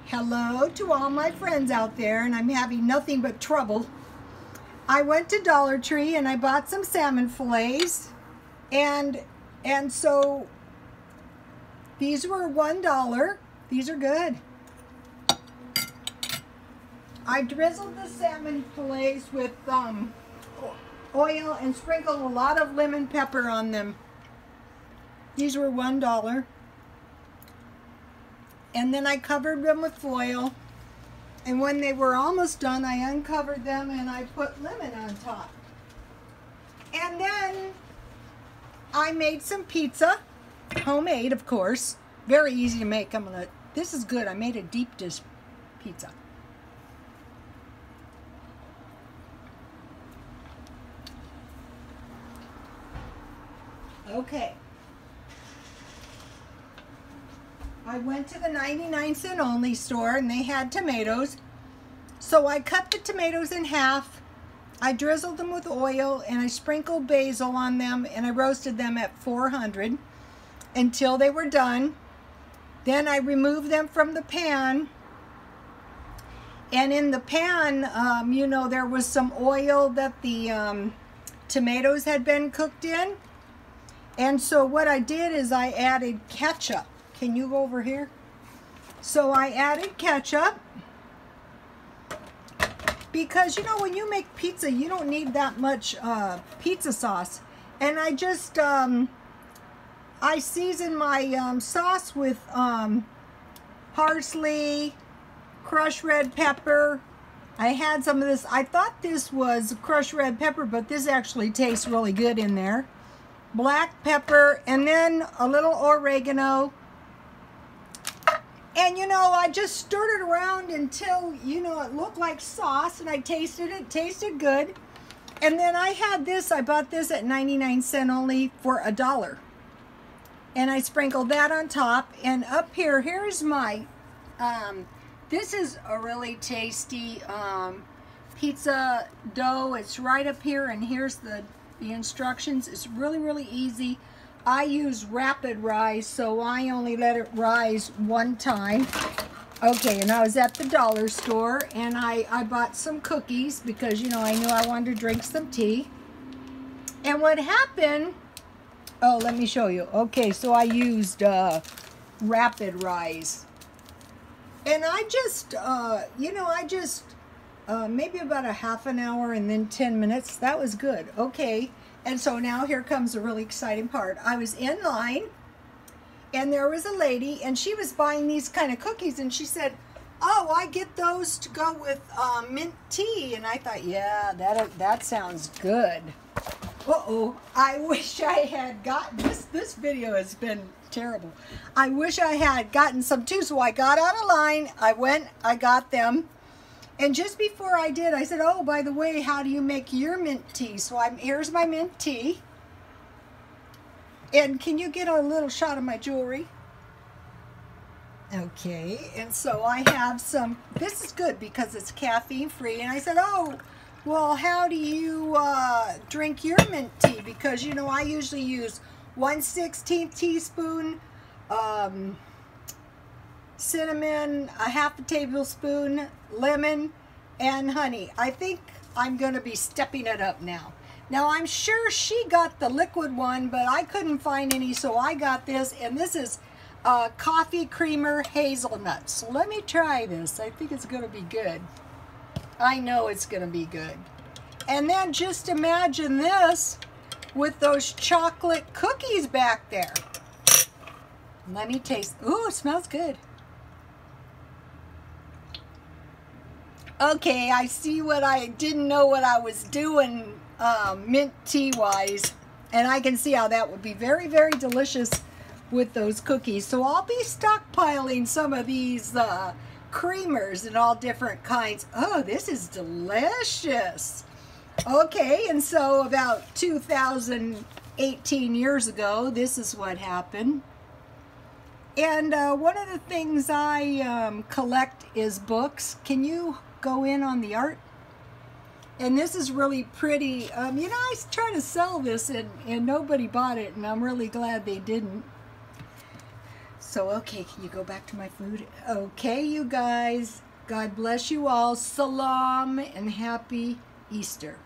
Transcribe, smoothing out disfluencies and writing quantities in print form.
Hello to all my friends out there, and I'm having nothing but trouble. I went to Dollar Tree and I bought some salmon fillets, and so these were $1. These are good. I drizzled the salmon fillets with oil and sprinkled a lot of lemon pepper on them. These were $1. And then I covered them with foil, and when they were almost done, I uncovered them and I put lemon on top. And then I made some pizza, homemade of course, very easy to make. This is good. I made a deep dish pizza. Okay. I went to the 99-cent only store and they had tomatoes. So I cut the tomatoes in half. I drizzled them with oil and I sprinkled basil on them and I roasted them at 400 until they were done. Then I removed them from the pan. And in the pan, you know, there was some oil that the tomatoes had been cooked in. And so what I did is I added ketchup. Can you go over here? So I added ketchup because, you know, when you make pizza, you don't need that much pizza sauce. And I just, I seasoned my sauce with parsley, crushed red pepper. I had some of this. I thought this was crushed red pepper, but this actually tastes really good in there. Black pepper, and then a little oregano. And, you know, I just stirred it around until, you know, it looked like sauce, and I tasted it. It tasted good. And then I had this. I bought this at 99-cent only for $1. And I sprinkled that on top. And up here, here's my, this is a really tasty pizza dough. It's right up here, and here's the instructions. It's really, really easy. I use rapid rise, so I only let it rise one time. Okay, and I was at the dollar store, and I bought some cookies because, you know, I knew I wanted to drink some tea. And what happened, oh, let me show you. Okay, so I used rapid rise. And I just, you know, maybe about a half an hour and then 10 minutes. That was good. Okay. And so now here comes the really exciting part. I was in line, and there was a lady, and she was buying these kind of cookies, and she said, oh, I get those to go with mint tea. And I thought, yeah, that sounds good. Uh-oh, I wish I had gotten, this video has been terrible. I wish I had gotten some too, so I got out of line, I went, I got them. And just before I did, I said, oh, by the way, how do you make your mint tea? So here's my mint tea. And can you get a little shot of my jewelry? Okay, and so I have some, this is good because it's caffeine free. And I said, oh, well, how do you drink your mint tea? Because, you know, I usually use 1/16 teaspoon, cinnamon, a half a tablespoon, lemon, and honey. I think I'm going to be stepping it up now. Now, I'm sure she got the liquid one, but I couldn't find any, so I got this, and this is coffee creamer hazelnuts. So let me try this. I think it's going to be good. I know it's going to be good. And then just imagine this with those chocolate cookies back there. Let me taste. Ooh, it smells good. Okay, I see what I didn't know what I was doing mint tea wise, and I can see how that would be very, very delicious with those cookies. So I'll be stockpiling some of these creamers and all different kinds. Oh, this is delicious. Okay, and so about 2018 years ago, this is what happened. And one of the things I collect is books. Can you go in on the art? And this is really pretty. You know, I tried to sell this and nobody bought it, and I'm really glad they didn't. So So, okay, can you go back to my food? Okay, you guys. God bless you all. Salam and happy Easter.